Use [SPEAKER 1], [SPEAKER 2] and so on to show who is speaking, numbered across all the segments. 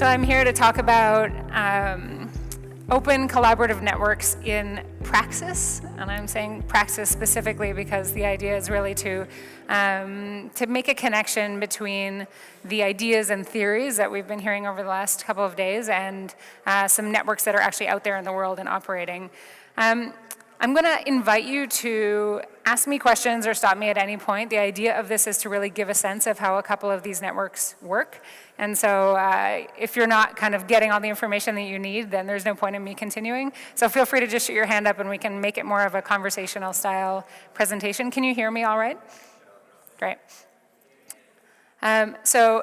[SPEAKER 1] So I'm here to talk about open collaborative networks in praxis, and I'm saying praxis specifically because the idea is really to make a connection between the ideas and theories that we've been hearing over the last couple of days and some networks that are actually out there in the world and operating. I'm going to invite you to ask me questions or stop me at any point. The idea of this is to really give a sense of how a couple of these networks work. And so if you're not kind of getting all the information that you need, then there's no point in me continuing. So feel free to just shoot your hand up and we can make it more of a conversational style presentation. Can you hear me all right? Great. So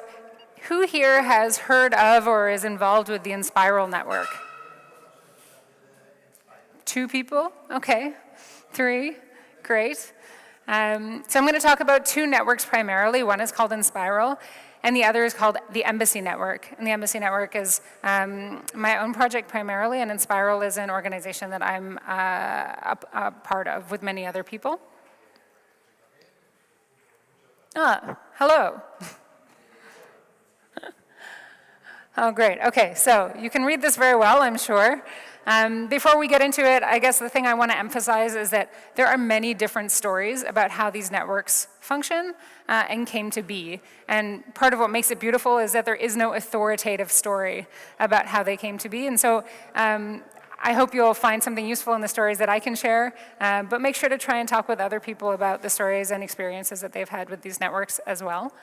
[SPEAKER 1] who here has heard of or is involved with the Enspiral network? 2 people? Okay. 3? Great. So I'm going to talk about 2 networks primarily. One is called Enspiral, and the other is called the Embassy Network. And the Embassy Network is my own project primarily, and Enspiral is an organization that I'm a part of with many other people. Hello. Oh, great. Okay, so you can read this very well, I'm sure. Before we get into it, I guess the thing I want to emphasize is that there are many different stories about how these networks function and came to be. And part of what makes it beautiful is that there is no authoritative story about how they came to be. And so I hope you'll find something useful in the stories that I can share, but make sure to try and talk with other people about the stories and experiences that they've had with these networks as well.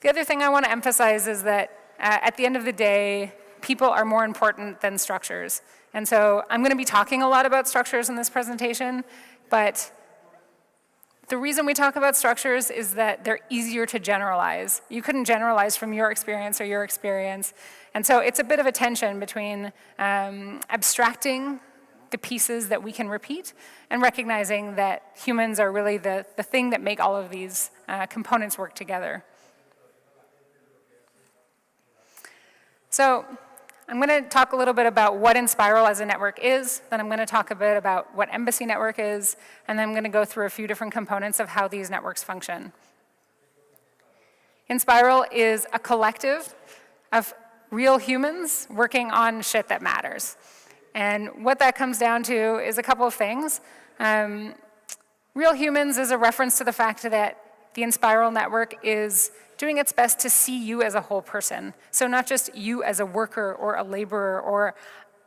[SPEAKER 1] The other thing I want to emphasize is that at the end of the day, people are more important than structures. And so I'm going to be talking a lot about structures in this presentation, but the reason we talk about structures is that they're easier to generalize. You couldn't generalize from your experience or your experience. And so it's a bit of a tension between abstracting the pieces that we can repeat and recognizing that humans are really the thing that make all of these components work together. So I'm going to talk a little bit about what Enspiral as a network is, then I'm going to talk a bit about what Embassy Network is, and then I'm going to go through a few different components of how these networks function. Enspiral is a collective of real humans working on shit that matters. And what that comes down to is a couple of things. Real humans is a reference to the fact that the Enspiral network is doing its best to see you as a whole person. So not just you as a worker or a laborer or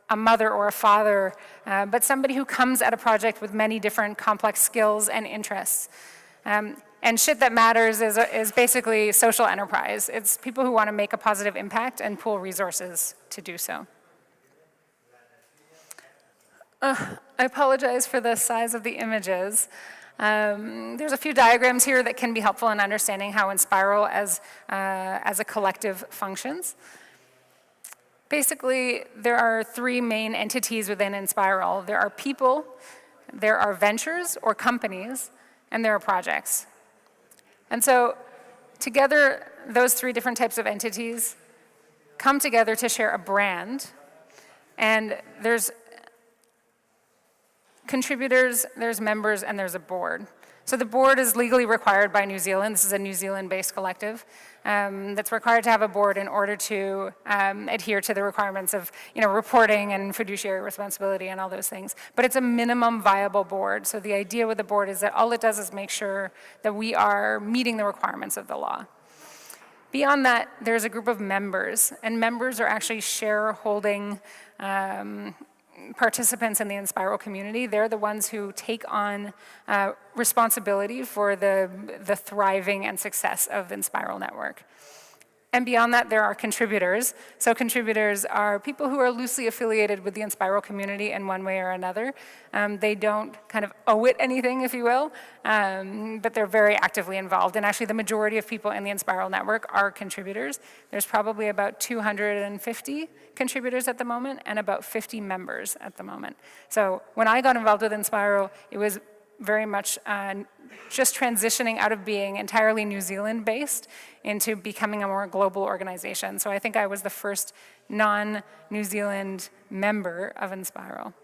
[SPEAKER 1] a mother or a father, but somebody who comes at a project with many different complex skills and interests. And shit that matters is basically social enterprise. It's people who want to make a positive impact and pool resources to do so. I apologize for the size of the images. There's a few diagrams here that can be helpful in understanding how Enspiral as a collective functions. Basically, there are 3 main entities within Enspiral. There are people, there are ventures or companies, and there are projects. And so together, those 3 different types of entities come together to share a brand. And there's contributors, there's members, and there's a board. So the board is legally required by New Zealand. This is a New Zealand-based collective that's required to have a board in order to adhere to the requirements of reporting and fiduciary responsibility and all those things. But it's a minimum viable board. So the idea with the board is that all it does is make sure that we are meeting the requirements of the law. Beyond that, there's a group of members, and members are actually shareholding participants in the Enspiral community. They're the ones who take on responsibility for the thriving and success of the Enspiral network. And beyond that, there are contributors. So contributors are people who are loosely affiliated with the Enspiral community in one way or another. They don't kind of owe it anything, if you will, but they're very actively involved. And actually, the majority of people in the Enspiral network are contributors. There's probably about 250 contributors at the moment and about 50 members at the moment. So when I got involved with Enspiral, it was very much just transitioning out of being entirely New Zealand-based into becoming a more global organization. So I think I was the first non-New Zealand member of Enspiral.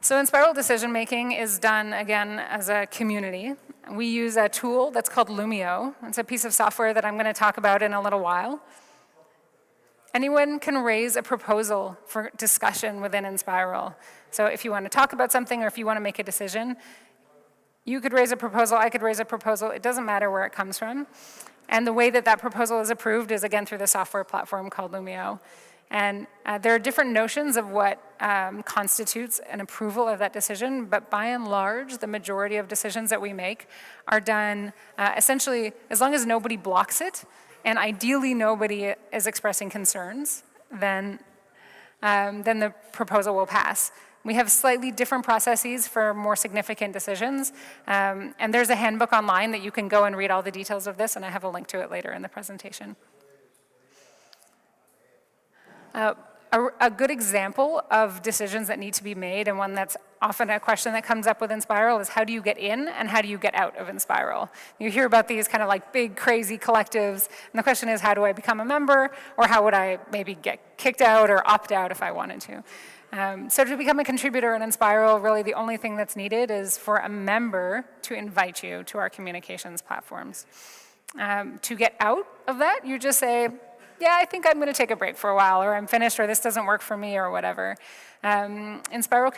[SPEAKER 1] So Enspiral decision-making is done, again, as a community. We use a tool that's called Loomio. It's a piece of software that I'm going to talk about in a little while. Anyone can raise a proposal for discussion within Enspiral. So if you want to talk about something or if you want to make a decision, you could raise a proposal, I could raise a proposal. It doesn't matter where it comes from. And the way that that proposal is approved is, again, through the software platform called Loomio. And there are different notions of what constitutes an approval of that decision, but by and large, the majority of decisions that we make are done essentially as long as nobody blocks it, and ideally nobody is expressing concerns, then the proposal will pass. We have slightly different processes for more significant decisions, and there's a handbook online that you can go and read all the details of this, and I have a link to it later in the presentation. A good example of decisions that need to be made, and one that's often a question that comes up with Enspiral, is how do you get in and how do you get out of Enspiral? You hear about these kind of like big, crazy collectives, and the question is, how do I become a member, or how would I maybe get kicked out or opt out if I wanted to? So to become a contributor in Enspiral, really the only thing that's needed is for a member to invite you to our communications platforms. To get out of that, you just say, yeah, I think I'm going to take a break for a while, or I'm finished, or this doesn't work for me, or whatever. Enspiral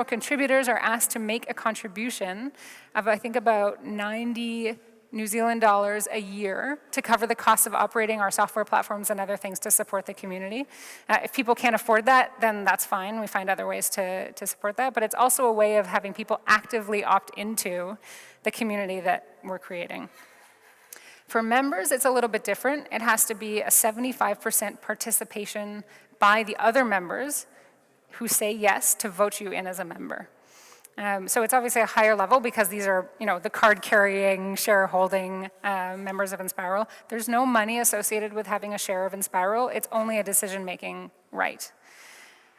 [SPEAKER 1] contributors are asked to make a contribution of, I think, about 90 New Zealand dollars a year to cover the cost of operating our software platforms and other things to support the community. If people can't afford that, then that's fine. We find other ways to support that. But it's also a way of having people actively opt into the community that we're creating. For members, it's a little bit different. It has to be a 75% participation by the other members who say yes to vote you in as a member. So it's obviously a higher level because these are, the card-carrying, shareholding members of Enspiral. There's no money associated with having a share of Enspiral. It's only a decision-making right.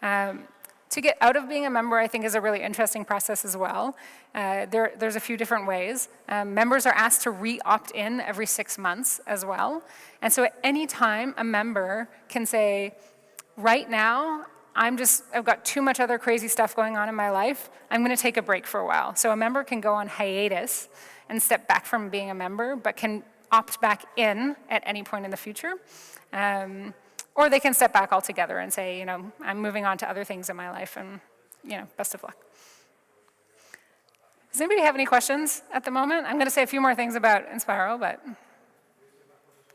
[SPEAKER 1] To get out of being a member, I think, is a really interesting process as well. There's a few different ways. Members are asked to re-opt in every 6 months as well. And so at any time, a member can say, right now, I've got too much other crazy stuff going on in my life. I'm going to take a break for a while. So a member can go on hiatus and step back from being a member, but can opt back in at any point in the future. Or they can step back altogether and say, I'm moving on to other things in my life, and, best of luck. Does anybody have any questions at the moment? I'm going to say a few more things about Enspiral, but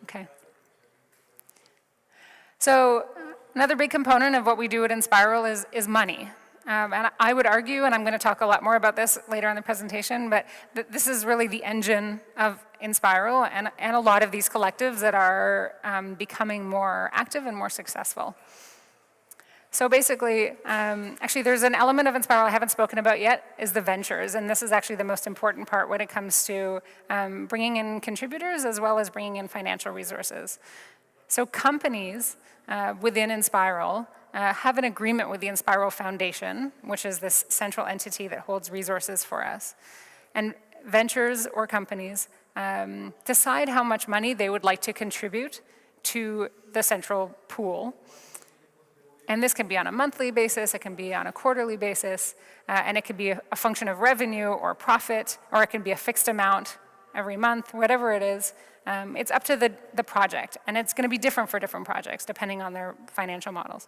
[SPEAKER 1] okay. So another big component of what we do at Enspiral is money. And I would argue, and I'm going to talk a lot more about this later in the presentation, but this is really the engine of Enspiral and a lot of these collectives that are becoming more active and more successful. So basically, actually there's an element of Enspiral I haven't spoken about yet, is the ventures, and this is actually the most important part when it comes to bringing in contributors as well as bringing in financial resources. So companies within Enspiral have an agreement with the Enspiral Foundation, which is this central entity that holds resources for us. And ventures or companies decide how much money they would like to contribute to the central pool. And this can be on a monthly basis, it can be on a quarterly basis, and it can be a function of revenue or profit, or it can be a fixed amount every month, whatever it is. It's up to the project, and it's going to be different for different projects depending on their financial models.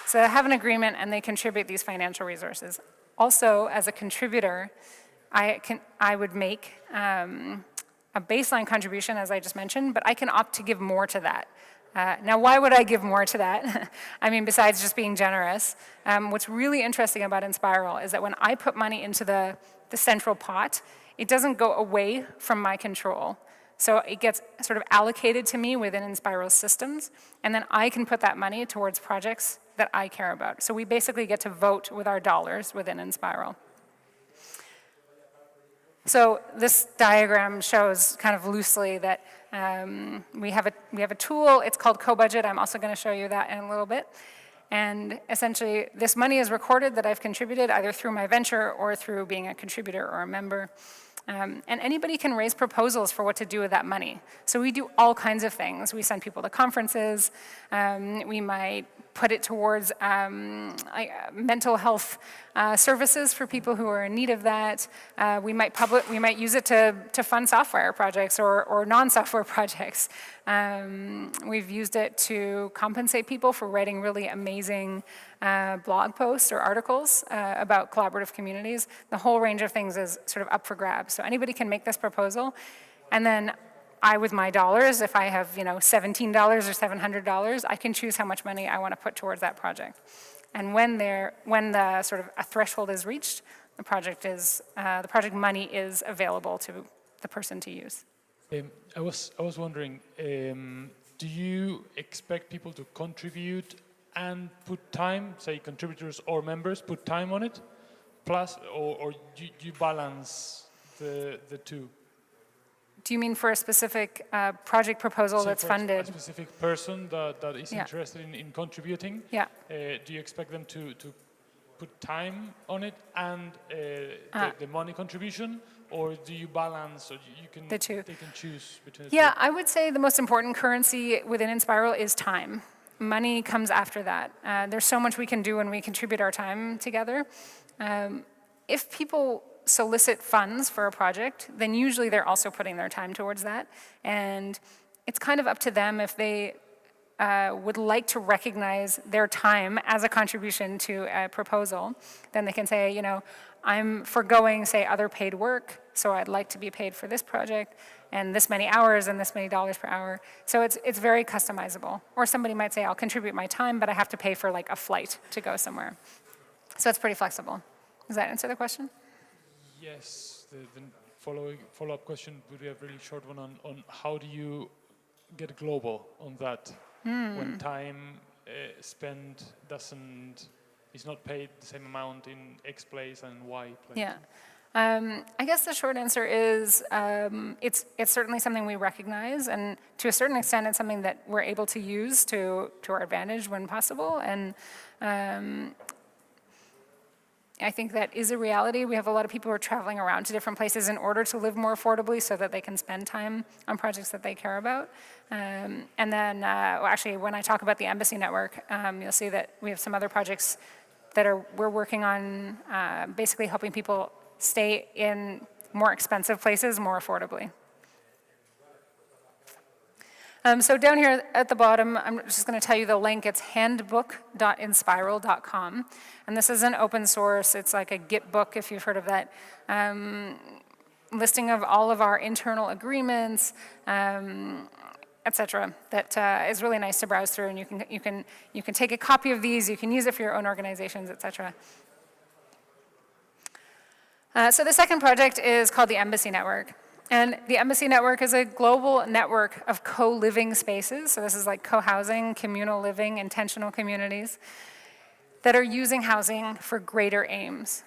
[SPEAKER 1] So they have an agreement and they contribute these financial resources. Also, as a contributor, I would make a baseline contribution, as I just mentioned, but I can opt to give more to that. Now, why would I give more to that? I mean, besides just being generous, what's really interesting about Enspiral is that when I put money into the central pot, it doesn't go away from my control. So it gets sort of allocated to me within Enspiral's systems, and then I can put that money towards projects that I care about. So we basically get to vote with our dollars within Enspiral. So this diagram shows kind of loosely that we have a tool. It's called Cobudget. I'm also going to show you that in a little bit. And essentially, this money is recorded that I've contributed either through my venture or through being a contributor or a member. And anybody can raise proposals for what to do with that money. So we do all kinds of things. We send people to conferences. We might put it towards mental health services for people who are in need of that. We might use it to fund software projects or non-software projects. We've used it to compensate people for writing really amazing blog posts or articles about collaborative communities. The whole range of things is sort of up for grabs. So anybody can make this proposal, and then I, with my dollars, if I have $17 or $700, I can choose how much money I want to put towards that project. And when the sort of a threshold is reached, the project money is available to the person to use.
[SPEAKER 2] I was wondering, do you expect people to contribute and put time, say contributors or members, put time on it, plus, or you balance the two?
[SPEAKER 1] Do you mean for a specific project proposal that's funded?
[SPEAKER 2] A specific person that is interested in contributing?
[SPEAKER 1] Yeah.
[SPEAKER 2] Do you expect them to put time on it and the money contribution, or do you balance, or
[SPEAKER 1] the two?
[SPEAKER 2] They can choose between the
[SPEAKER 1] two?
[SPEAKER 2] two?
[SPEAKER 1] I would say the most important currency within Enspiral is time. Money comes after that. There's so much we can do when we contribute our time together. If people solicit funds for a project, then usually they're also putting their time towards that. And it's kind of up to them if they would like to recognize their time as a contribution to a proposal. Then they can say, I'm foregoing, say, other paid work, so I'd like to be paid for this project, and this many hours and this many dollars per hour. So it's very customizable. Or somebody might say, I'll contribute my time, but I have to pay for like a flight to go somewhere. So it's pretty flexible. Does that answer the question?
[SPEAKER 2] Yes, the follow-up question would be a really short one on how do you get global on that when time spent is not paid the same amount in X place and Y place?
[SPEAKER 1] Yeah. I guess the short answer is it's certainly something we recognize, and to a certain extent it's something that we're able to use to our advantage when possible. And I think that is a reality. We have a lot of people who are traveling around to different places in order to live more affordably so that they can spend time on projects that they care about. And then, actually, when I talk about the Embassy Network, you'll see that we have some other projects that we're working on basically helping people stay in more expensive places more affordably. So down here at the bottom, I'm just going to tell you the link. It's handbook.enspiral.com. And this is an open source. It's like a Git book, if you've heard of that. Listing of all of our internal agreements, etc. That is really nice to browse through. And you can take a copy of these. You can use it for your own organizations, etc. So the second project is called the Embassy Network. And the Embassy Network is a global network of co-living spaces. So this is like co-housing, communal living, intentional communities that are using housing for greater aims.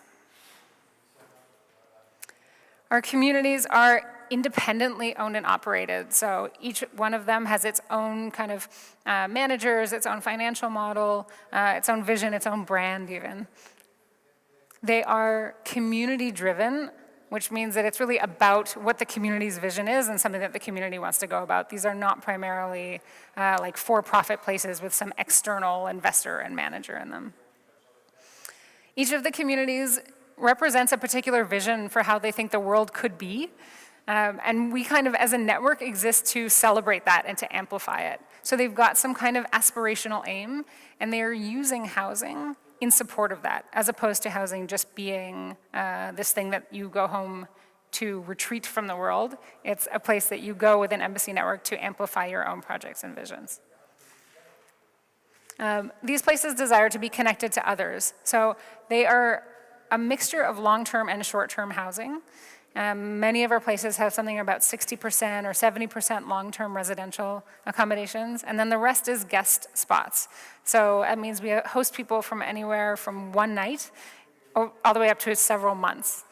[SPEAKER 1] Our communities are independently owned and operated. So each one of them has its own kind of managers, its own financial model, its own vision, its own brand even. They are community-driven, which means that it's really about what the community's vision is and something that the community wants to go about. These are not primarily like for-profit places with some external investor and manager in them. Each of the communities represents a particular vision for how they think the world could be. And we kind of, as a network, exist to celebrate that and to amplify it. So they've got some kind of aspirational aim, and they are using housing in support of that, as opposed to housing just being this thing that you go home to retreat from the world. It's a place that you go with an Embassy Network to amplify your own projects and visions. These places desire to be connected to others. So they are a mixture of long-term and short-term housing. Many of our places have something about 60% or 70% long-term residential accommodations, and then the rest is guest spots. So that means we host people from anywhere from one night all the way up to several months.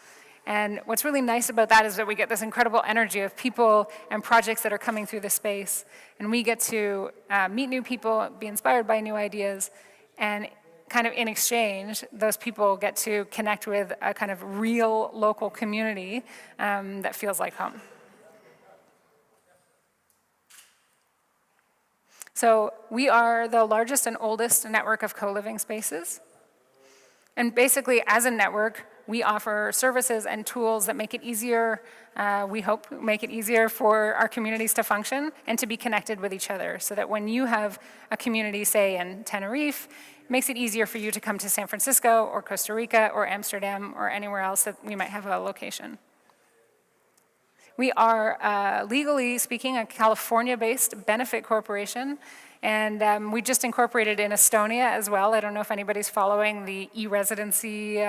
[SPEAKER 1] And what's really nice about that is that we get this incredible energy of people and projects that are coming through the space, and we get to meet new people, be inspired by new ideas, and kind of in exchange, those people get to connect with a kind of real local community that feels like home. So we are the largest and oldest network of co-living spaces. And basically, as a network, we offer services and tools that make it easier, we hope make it easier for our communities to function and to be connected with each other, so that when you have a community, say in Tenerife, it makes it easier for you to come to San Francisco or Costa Rica or Amsterdam or anywhere else that we might have a location. We are, legally speaking, a California-based benefit corporation, and we just incorporated in Estonia as well. I don't know if anybody's following the e-residency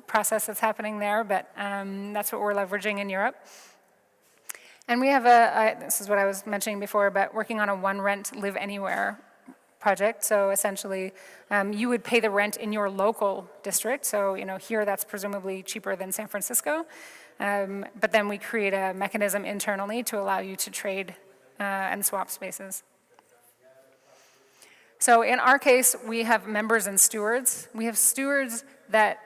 [SPEAKER 1] process that's happening there, but that's what we're leveraging in Europe. And we have this is what I was mentioning before, but working on a one rent live anywhere project. So essentially, you would pay the rent in your local district. So here that's presumably cheaper than San Francisco. But then we create a mechanism internally to allow you to trade and swap spaces. So in our case, we have members and stewards. We have stewards that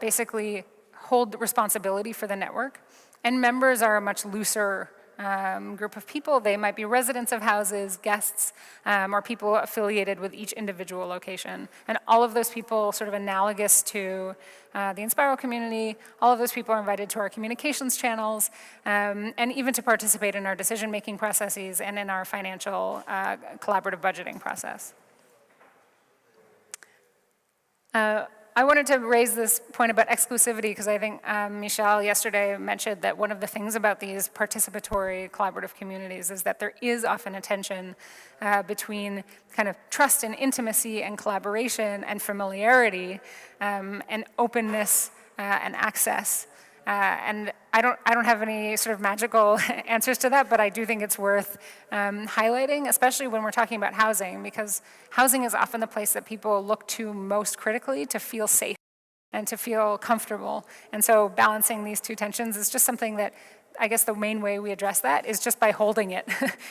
[SPEAKER 1] basically hold responsibility for the network. And members are a much looser group of people. They might be residents of houses, guests, or people affiliated with each individual location. And all of those people, sort of analogous to the Enspiral community, all of those people are invited to our communications channels, and even to participate in our decision-making processes and in our financial collaborative budgeting process. I wanted to raise this point about exclusivity because I think Michelle yesterday mentioned that one of the things about these participatory collaborative communities is that there is often a tension between kind of trust and intimacy and collaboration and familiarity and openness and access. And I don't have any sort of magical answers to that, but I do think it's worth highlighting, especially when we're talking about housing, because housing is often the place that people look to most critically to feel safe and to feel comfortable. And so balancing these two tensions is just something that I guess the main way we address that is just by holding it,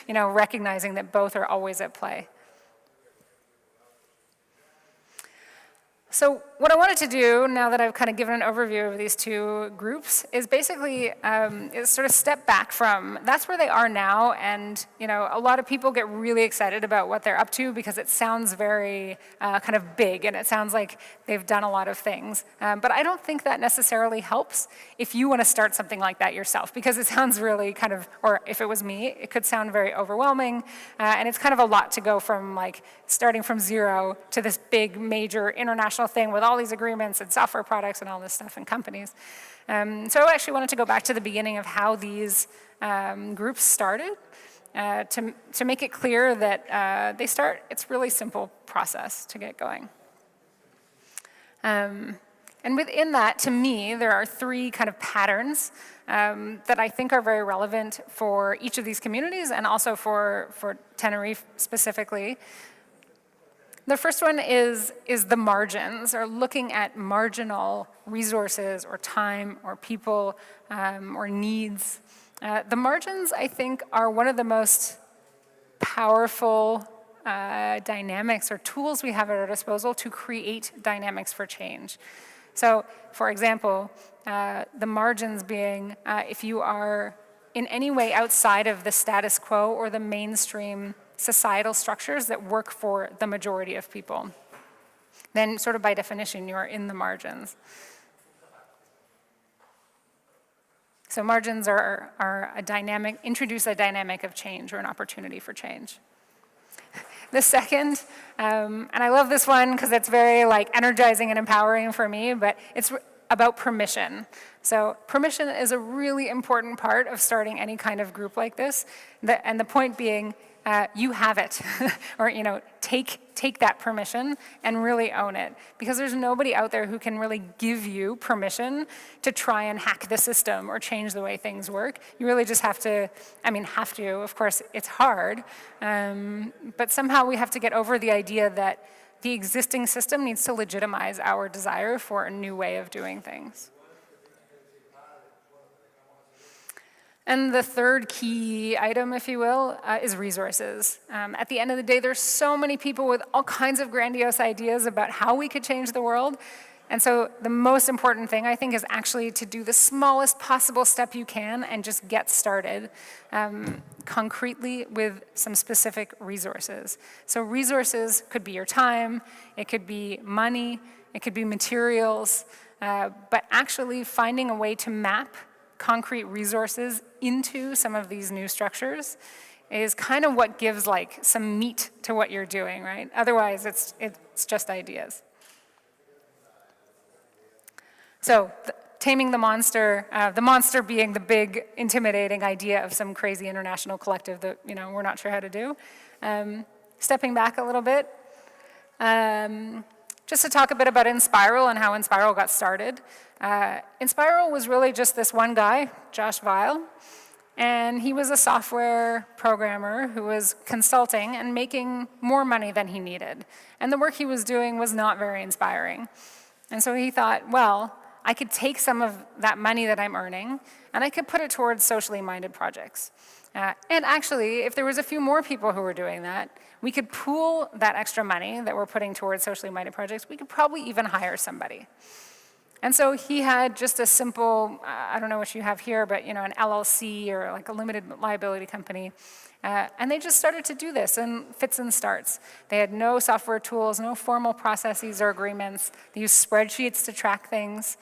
[SPEAKER 1] recognizing that both are always at play. So what I wanted to do, now that I've kind of given an overview of these two groups, is basically is sort of step back from, that's where they are now, and a lot of people get really excited about what they're up to because it sounds very kind of big, and it sounds like they've done a lot of things. But I don't think that necessarily helps if you want to start something like that yourself, because it sounds really kind of, or if it was me, it could sound very overwhelming, and it's kind of a lot to go from like starting from zero to this big, major international thing with all these agreements and software products and all this stuff and companies. So I actually wanted to go back to the beginning of how these groups started to make it clear that it's really simple process to get going. And within that, to me, there are three kind of patterns that I think are very relevant for each of these communities and also for Tenerife specifically. The first one is the margins, or looking at marginal resources or time or people or needs. The margins, I think, are one of the most powerful dynamics or tools we have at our disposal to create dynamics for change. So, for example, the margins being if you are in any way outside of the status quo or the mainstream societal structures that work for the majority of people, then sort of by definition, you are in the margins. So margins are a dynamic, introduce a dynamic of change or an opportunity for change. The second, and I love this one because it's very like energizing and empowering for me, but it's about permission. So permission is a really important part of starting any kind of group like this, and the point being, you have it, or take that permission and really own it, because there's nobody out there who can really give you permission to try and hack the system or change the way things work. You really just have to, of course, it's hard, but somehow we have to get over the idea that the existing system needs to legitimize our desire for a new way of doing things. And the third key item, if you will, is resources. At the end of the day, there's so many people with all kinds of grandiose ideas about how we could change the world, And so the most important thing, I think, is actually to do the smallest possible step you can and just get started concretely with some specific resources. So resources could be your time, it could be money, it could be materials, but actually finding a way to map concrete resources into some of these new structures is kind of what gives like some meat to what you're doing, right? Otherwise, it's just ideas. So, taming the monster being the big, intimidating idea of some crazy international collective that we're not sure how to do. Stepping back a little bit, just to talk a bit about Enspiral and how Enspiral got started. Enspiral was really just this one guy, Josh Weil, and he was a software programmer who was consulting and making more money than he needed. And the work he was doing was not very inspiring. And so he thought, well, I could take some of that money that I'm earning, and I could put it towards socially minded projects. And actually, if there was a few more people who were doing that, we could pool that extra money that we're putting towards socially minded projects. We could probably even hire somebody. And so he had just a simple, I don't know what you have here, but an LLC or like a limited liability company. And they just started to do this in fits and starts. They had no software tools, no formal processes or agreements. They used spreadsheets to track things.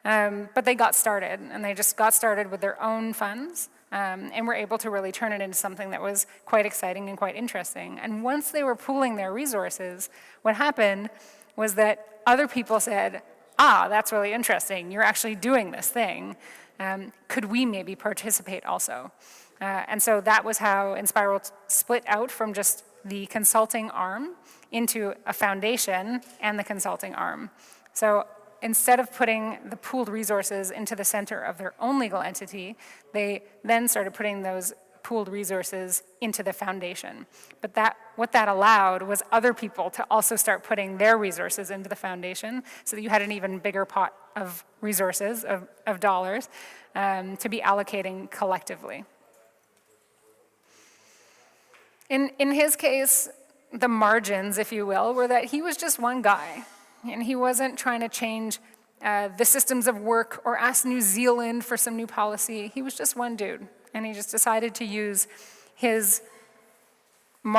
[SPEAKER 1] But they got started, and they just got started with their own funds, and were able to really turn it into something that was quite exciting and quite interesting. And once they were pooling their resources, what happened was that other people said, that's really interesting. You're actually doing this thing. Could we maybe participate also? And so that was how Enspiral split out from just the consulting arm into a foundation and the consulting arm. So instead of putting the pooled resources into the center of their own legal entity, they then started putting those pooled resources into the foundation. But what that allowed was other people to also start putting their resources into the foundation, so that you had an even bigger pot of resources, of dollars, to be allocating collectively. In his case, the margins, if you will, were that he was just one guy, and he wasn't trying to change the systems of work or ask New Zealand for some new policy. He was just one dude, and he just decided to use his the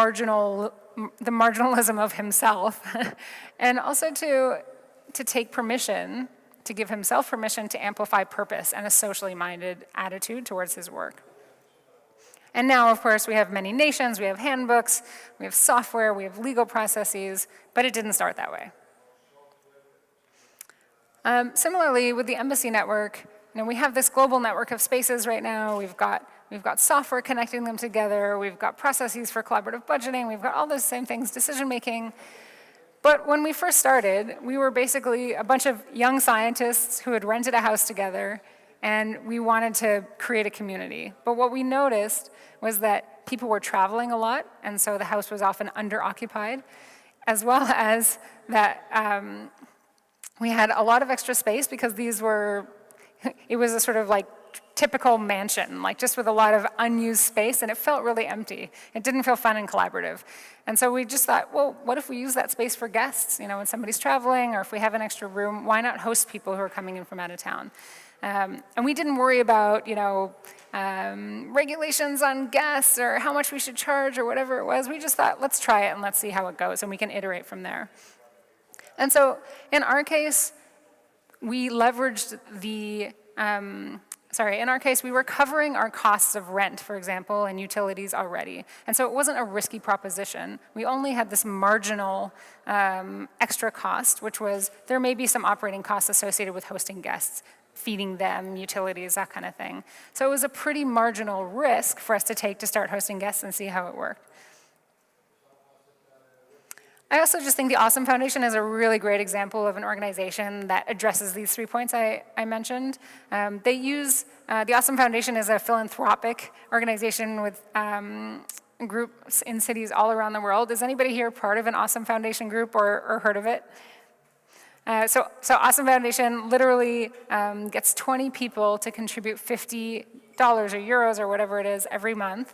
[SPEAKER 1] marginalism of himself, and also to take permission, to give himself permission to amplify purpose and a socially minded attitude towards his work. And now, of course, we have many nations, we have handbooks, we have software, we have legal processes, but it didn't start that way. Similarly, with the embassy network, we have this global network of spaces right now. We've got software connecting them together. We've got processes for collaborative budgeting. We've got all those same things, decision-making. But when we first started, we were basically a bunch of young scientists who had rented a house together, and we wanted to create a community. But what we noticed was that people were traveling a lot, and so the house was often under-occupied, as well as that we had a lot of extra space because it was a sort of like typical mansion, like just with a lot of unused space, and it felt really empty. It didn't feel fun and collaborative. And so we just thought, well, what if we use that space for guests? When somebody's traveling, or if we have an extra room, why not host people who are coming in from out of town? And we didn't worry about, regulations on guests or how much we should charge or whatever it was. We just thought, let's try it and let's see how it goes, and we can iterate from there. And so in our case, we leveraged in our case, we were covering our costs of rent, for example, and utilities already. And so it wasn't a risky proposition. We only had this marginal extra cost, which was there may be some operating costs associated with hosting guests, feeding them, utilities, that kind of thing. So it was a pretty marginal risk for us to take to start hosting guests and see how it worked. I also just think the Awesome Foundation is a really great example of an organization that addresses these 3 points I mentioned. The Awesome Foundation is a philanthropic organization with groups in cities all around the world. Is anybody here part of an Awesome Foundation group or heard of it? So Awesome Foundation literally gets 20 people to contribute $50 or euros or whatever it is every month.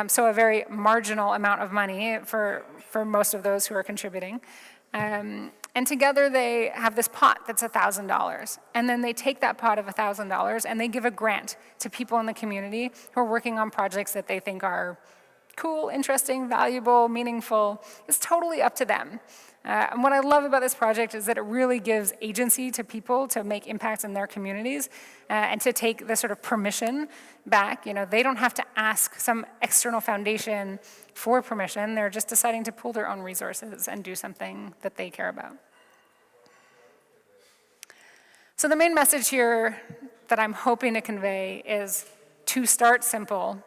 [SPEAKER 1] so a very marginal amount of money for most of those who are contributing. And together they have this pot that's $1,000. And then they take that pot of $1,000 and they give a grant to people in the community who are working on projects that they think are cool, interesting, valuable, meaningful. It's totally up to them. And what I love about this project is that it really gives agency to people to make impacts in their communities and to take the sort of permission back. You know, they don't have to ask some external foundation for permission. They're just deciding to pool their own resources and do something that they care about. So the main message here that I'm hoping to convey is to start simple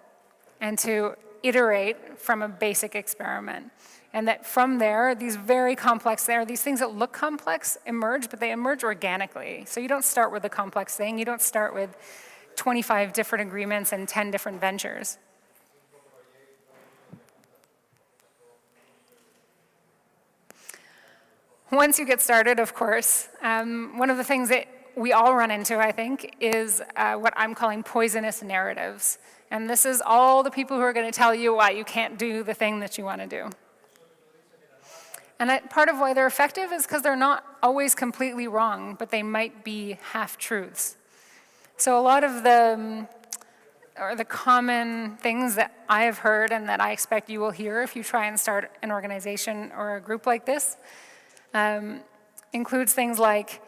[SPEAKER 1] and to iterate from a basic experiment. And that from there, these very complex, these things that look complex emerge, but they emerge organically. So you don't start with a complex thing. You don't start with 25 different agreements and 10 different ventures. Once you get started, of course, one of the things that we all run into, I think, is what I'm calling poisonous narratives. And this is all the people who are going to tell you why you can't do the thing that you want to do. And part of why they're effective is because they're not always completely wrong, but they might be half-truths. So a lot of the common things that I have heard and that I expect you will hear if you try and start an organization or a group like this includes things like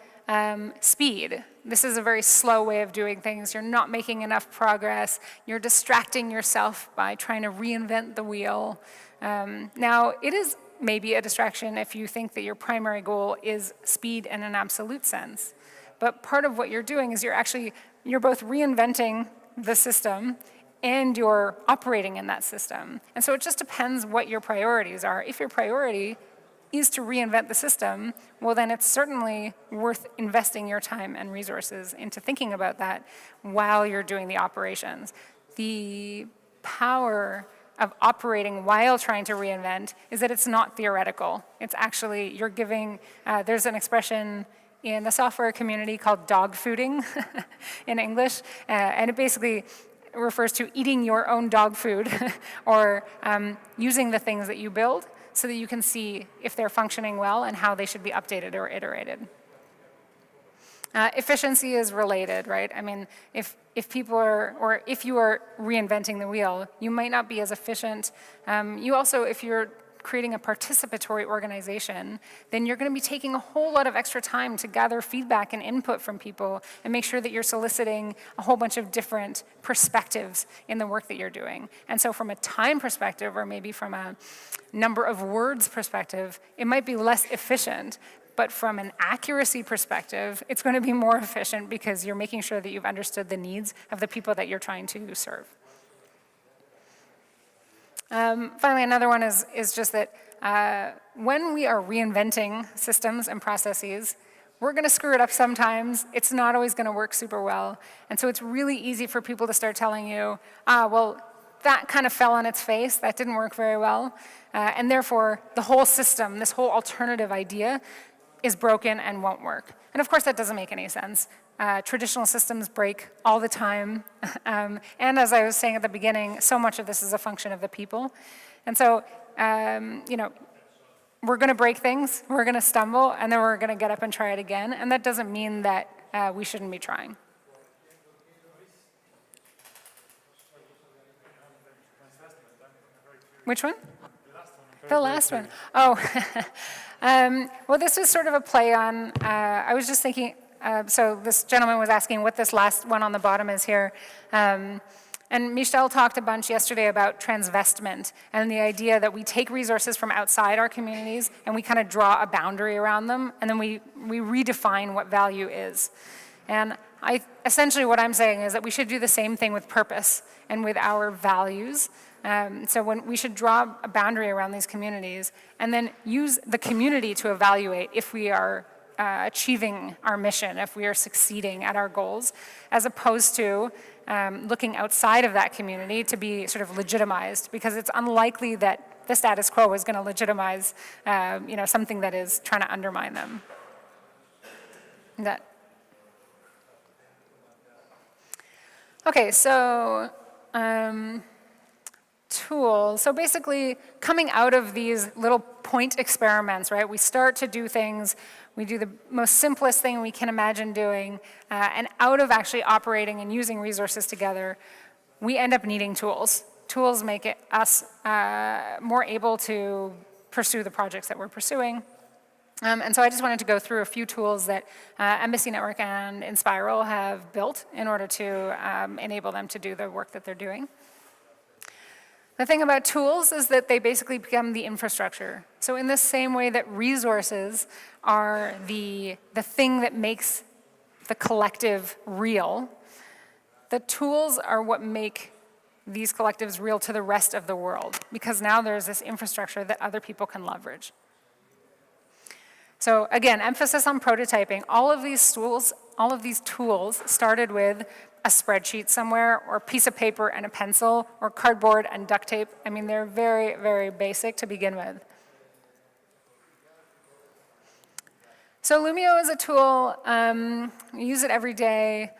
[SPEAKER 1] speed. This is a very slow way of doing things. You're not making enough progress. You're distracting yourself by trying to reinvent the wheel. Now, it is maybe a distraction if you think that your primary goal is speed in an absolute sense. But part of what you're doing is you're both reinventing the system and you're operating in that system. And so it just depends what your priorities are. If your priority is to reinvent the system, well then it's certainly worth investing your time and resources into thinking about that while you're doing the operations. The power of operating while trying to reinvent is that it's not theoretical. It's actually, you're giving, there's an expression in the software community called dog fooding in English, and it basically refers to eating your own dog food or using the things that you build so that you can see if they're functioning well and how they should be updated or iterated. Efficiency is related, right? I mean, if people are, or if you are reinventing the wheel, you might not be as efficient. You also, if you're creating a participatory organization, then you're going to be taking a whole lot of extra time to gather feedback and input from people and make sure that you're soliciting a whole bunch of different perspectives in the work that you're doing. And so from a time perspective, or maybe from a number of words perspective, it might be less efficient. But from an accuracy perspective, it's going to be more efficient because you're making sure that you've understood the needs of the people that you're trying to serve. Finally, another one is just that when we are reinventing systems and processes, we're going to screw it up sometimes. It's not always going to work super well. And so it's really easy for people to start telling you, well, that kind of fell on its face. That didn't work very well. And therefore, the whole system, this whole alternative idea, is broken and won't work. And of course, that doesn't make any sense. Traditional systems break all the time. And as I was saying at the beginning, so much of this is a function of the people. And so, you know, we're going to break things, we're going to stumble, and then we're going to get up and try it again. And that doesn't mean that we shouldn't be trying. Which one? The last one. Oh. Well, this was sort of a play on, I was just thinking, so this gentleman was asking what this last one on the bottom is here. And Michelle talked a bunch yesterday about transvestment and the idea that we take resources from outside our communities and we kind of draw a boundary around them, and then we redefine what value is. And essentially what I'm saying is that we should do the same thing with purpose and with our values. So when we should draw a boundary around these communities and then use the community to evaluate if we are achieving our mission, if we are succeeding at our goals, as opposed to looking outside of that community to be sort of legitimized, because it's unlikely that the status quo is going to legitimize you know, something that is trying to undermine them. Okay, so tool. So basically, coming out of these little point experiments, right? We start to do things, we do the most simplest thing we can imagine doing, and out of actually operating and using resources together, we end up needing tools. Tools make us more able to pursue the projects that we're pursuing. And so I just wanted to go through a few tools that Embassy Network and Enspiral have built in order to enable them to do the work that they're doing. The thing about tools is that they basically become the infrastructure. So in the same way that resources are the thing that makes the collective real, the tools are what make these collectives real to the rest of the world, because now there's this infrastructure that other people can leverage. So again, emphasis on prototyping. All of these tools started with a spreadsheet somewhere, or a piece of paper and a pencil, or cardboard and duct tape. I mean, they're very, very basic to begin with. So Loomio is a tool, we use it every day.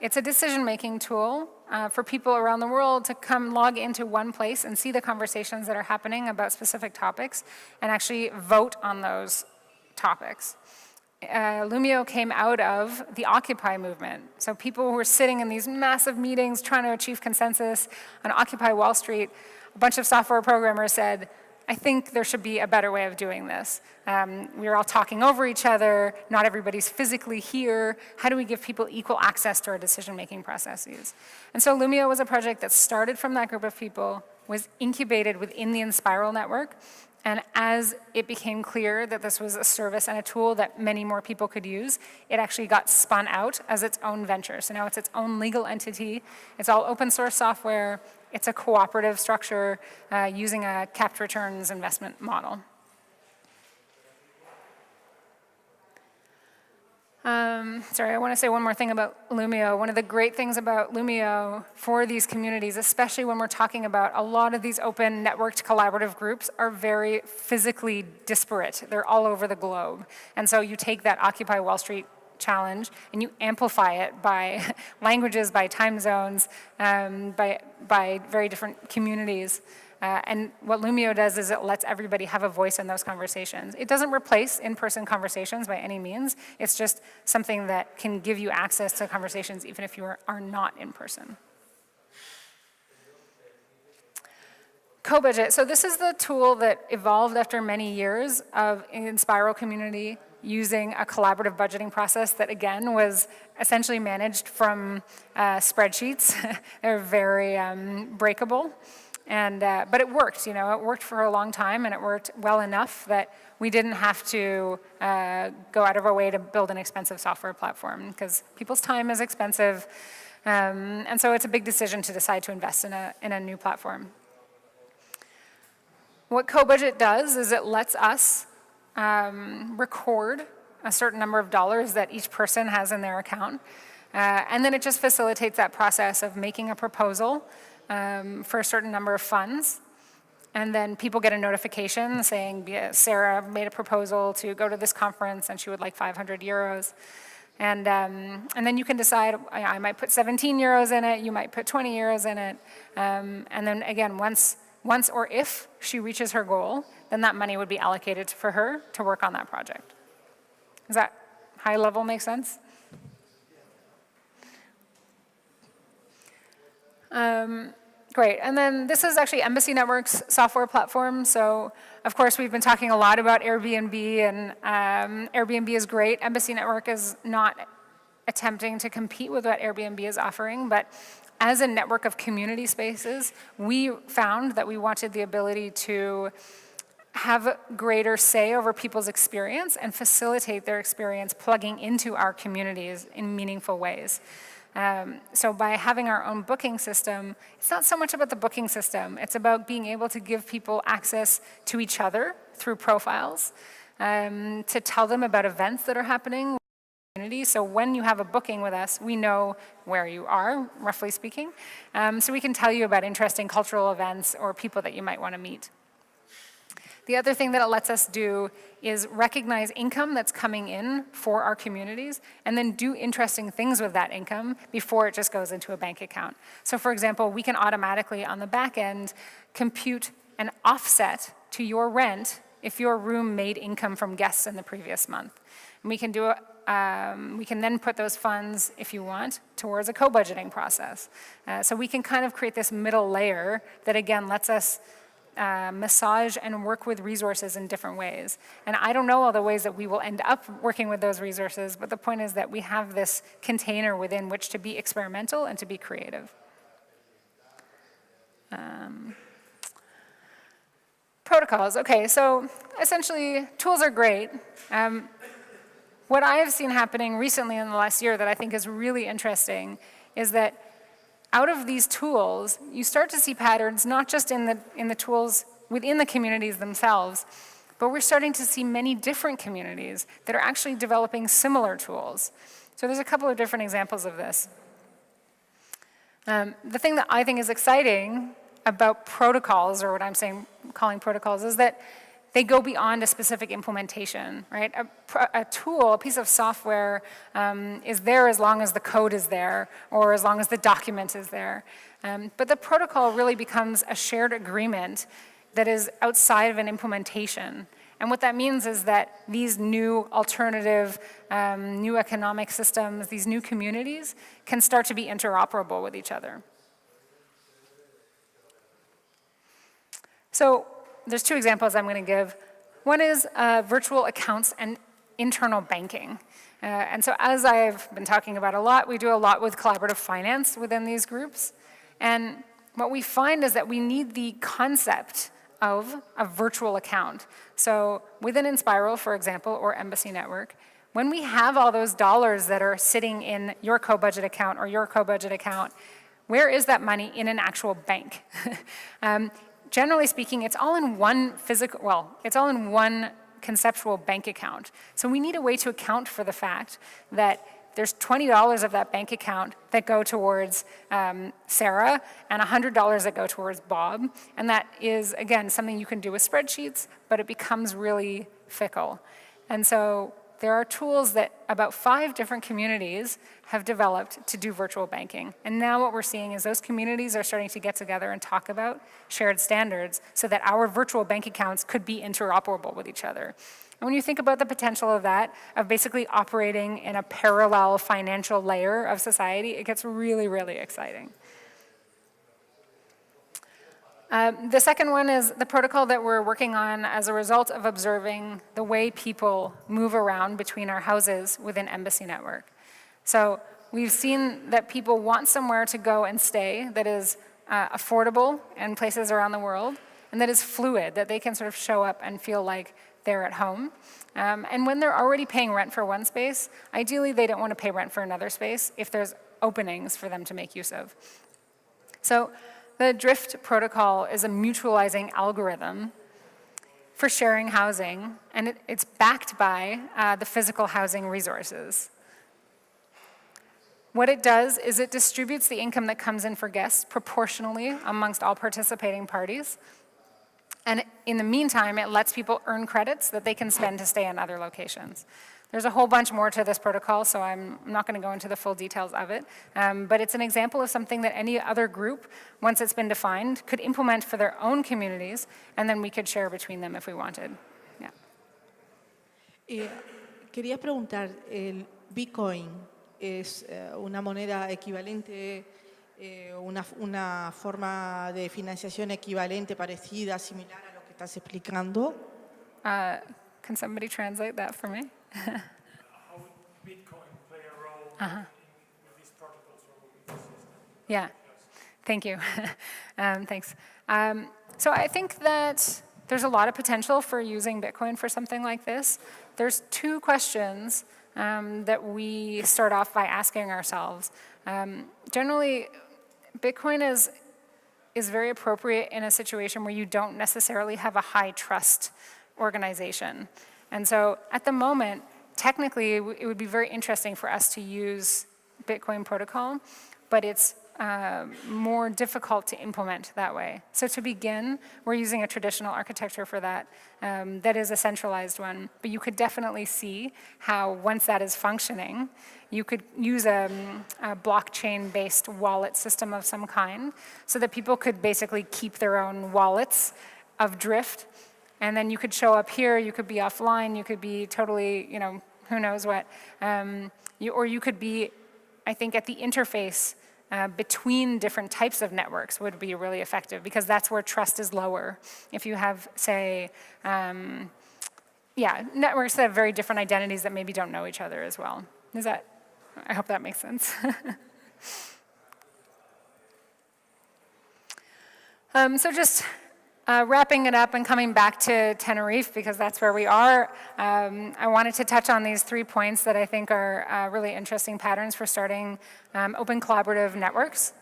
[SPEAKER 1] It's a decision-making tool for people around the world to come log into one place and see the conversations that are happening about specific topics and actually vote on those topics. Loomio came out of the Occupy movement. So people who were sitting in these massive meetings trying to achieve consensus on Occupy Wall Street, a bunch of software programmers said, I think there should be a better way of doing this. We're all talking over each other, not everybody's physically here. How do we give people equal access to our decision-making processes? And so Loomio was a project that started from that group of people, was incubated within the Enspiral network, and as it became clear that this was a service and a tool that many more people could use, it actually got spun out as its own venture. So now it's its own legal entity. It's all open source software. It's a cooperative structure using a capped returns investment model. Sorry, I want to say one more thing about Loomio. One of the great things about Loomio for these communities, especially when we're talking about a lot of these open networked collaborative groups are very physically disparate. They're all over the globe. And so you take that Occupy Wall Street challenge and you amplify it by languages, by time zones, by very different communities. And what Loomio does is it lets everybody have a voice in those conversations. It doesn't replace in-person conversations by any means. It's just something that can give you access to conversations even if you are not in person. Cobudget. So this is the tool that evolved after many years of Enspiral community using a collaborative budgeting process that, again, was essentially managed from spreadsheets. They're very breakable. But it worked, you know, it worked for a long time and it worked well enough that we didn't have to go out of our way to build an expensive software platform because people's time is expensive. And so it's a big decision to decide to invest in a new platform. What Cobudget does is it lets us record a certain number of dollars that each person has in their account. And then it just facilitates that process of making a proposal for a certain number of funds. And then people get a notification saying, Sarah made a proposal to go to this conference and she would like 500 euros. And then you can decide, I might put 17 euros in it, you might put 20 euros in it. And then again, once or if she reaches her goal, then that money would be allocated for her to work on that project. Does that high level make sense? Great, and then this is actually Embassy Network's software platform. So, of course, we've been talking a lot about Airbnb, and Airbnb is great. Embassy Network is not attempting to compete with what Airbnb is offering, but as a network of community spaces, we found that we wanted the ability to have greater say over people's experience and facilitate their experience plugging into our communities in meaningful ways. So by having our own booking system, it's not so much about the booking system, it's about being able to give people access to each other through profiles, to tell them about events that are happening in the community. So when you have a booking with us, we know where you are, roughly speaking. So we can tell you about interesting cultural events or people that you might want to meet. The other thing that it lets us do is recognize income that's coming in for our communities and then do interesting things with that income before it just goes into a bank account. So for example, we can automatically on the back end compute an offset to your rent if your room made income from guests in the previous month. And we can then put those funds, if you want, towards a co-budgeting process. So we can kind of create this middle layer that again lets us massage and work with resources in different ways. And I don't know all the ways that we will end up working with those resources, but the point is that we have this container within which to be experimental and to be creative. Protocols, okay, so essentially tools are great. What I have seen happening recently in the last year that I think is really interesting is that out of these tools, you start to see patterns not just in the tools within the communities themselves, but we're starting to see many different communities that are actually developing similar tools. So there's a couple of different examples of this. The thing that I think is exciting about protocols, or what I'm calling protocols, is that they go beyond a specific implementation, right? A tool, a piece of software is there as long as the code is there or as long as the document is there. But the protocol really becomes a shared agreement that is outside of an implementation. And what that means is that these new alternative, new economic systems, these new communities can start to be interoperable with each other. So there's two examples I'm going to give. One is virtual accounts and internal banking. And so as I've been talking about a lot, we do a lot with collaborative finance within these groups. And what we find is that we need the concept of a virtual account. So within Enspiral, for example, or Embassy Network, when we have all those dollars that are sitting in your co-budget account or your co-budget account, where is that money in an actual bank? Generally speaking, it's all in one it's all in one conceptual bank account. So we need a way to account for the fact that there's $20 of that bank account that go towards Sarah and $100 that go towards Bob. And that is, again, something you can do with spreadsheets, but it becomes really fickle. And so there are tools that about 5 different communities have developed to do virtual banking. And now what we're seeing is those communities are starting to get together and talk about shared standards so that our virtual bank accounts could be interoperable with each other. And when you think about the potential of that, of basically operating in a parallel financial layer of society, it gets really, really exciting. The second one is the protocol that we're working on as a result of observing the way people move around between our houses within Embassy Network. So we've seen that people want somewhere to go and stay that is affordable in places around the world and that is fluid, that they can sort of show up and feel like they're at home. And when they're already paying rent for one space, ideally they don't want to pay rent for another space if there's openings for them to make use of. So the Drift protocol is a mutualizing algorithm for sharing housing, and it's backed by the physical housing resources. What it does is it distributes the income that comes in for guests proportionally amongst all participating parties. And in the meantime, it lets people earn credits that they can spend to stay in other locations. There's a whole bunch more to this protocol, so I'm not going to go into the full details of it. But it's an example of something that any other group, once it's been defined, could implement for their own communities, and then we could share between them if we wanted. Yeah.
[SPEAKER 3] Quería preguntar, ¿el Bitcoin es una moneda equivalente, una forma de financiación equivalente, parecida, similar a lo que estás explicando?
[SPEAKER 1] Can somebody translate that for me?
[SPEAKER 2] How would Bitcoin play a role in these protocols or with this system?
[SPEAKER 1] Yeah, thank you. Thanks. So I think that there's a lot of potential for using Bitcoin for something like this. There's 2 questions that we start off by asking ourselves. Generally, Bitcoin is very appropriate in a situation where you don't necessarily have a high trust organization. And so at the moment, technically, it would be very interesting for us to use Bitcoin protocol, but it's more difficult to implement that way. So to begin, we're using a traditional architecture for that. That is a centralized one. But you could definitely see how once that is functioning, you could use a blockchain-based wallet system of some kind so that people could basically keep their own wallets of drift. And then you could show up here, you could be offline, you could be totally, who knows what. Or you could be, I think, at the interface between different types of networks would be really effective because that's where trust is lower. If you have, say, networks that have very different identities that maybe don't know each other as well. I hope that makes sense. So just wrapping it up and coming back to Tenerife, because that's where we are, I wanted to touch on these 3 points that I think are really interesting patterns for starting open collaborative networks.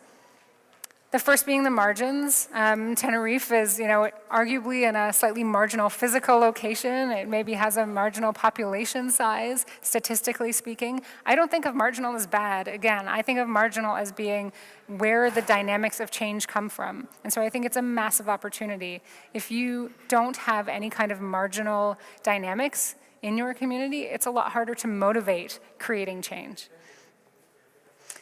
[SPEAKER 1] The first being the margins. Tenerife is, arguably in a slightly marginal physical location. It maybe has a marginal population size, statistically speaking. I don't think of marginal as bad. Again, I think of marginal as being where the dynamics of change come from. And so I think it's a massive opportunity. If you don't have any kind of marginal dynamics in your community, it's a lot harder to motivate creating change.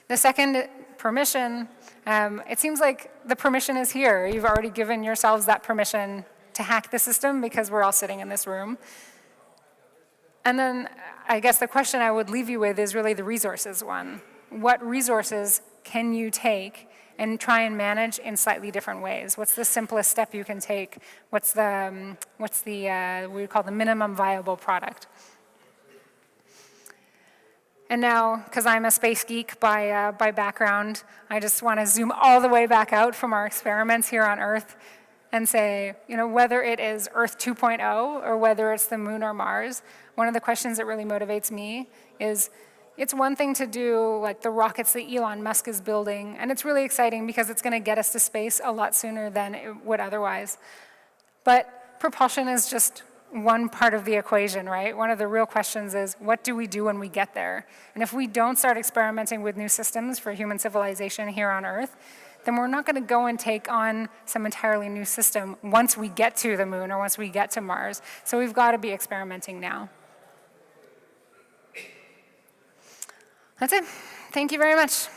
[SPEAKER 1] The second, permission. It seems like the permission is here. You've already given yourselves that permission to hack the system because we're all sitting in this room. And then I guess the question I would leave you with is really the resources one. What resources can you take and try and manage in slightly different ways? What's the simplest step you can take? What's the we call the minimum viable product? And now, because I'm a space geek by background, I just want to zoom all the way back out from our experiments here on Earth and say, whether it is Earth 2.0 or whether it's the moon or Mars, one of the questions that really motivates me is, it's one thing to do like the rockets that Elon Musk is building, and it's really exciting because it's going to get us to space a lot sooner than it would otherwise. But propulsion is just one part of the equation, right? One of the real questions is, what do we do when we get there? And if we don't start experimenting with new systems for human civilization here on Earth, then we're not going to go and take on some entirely new system once we get to the moon or once we get to Mars. So we've got to be experimenting now. That's it. Thank you very much.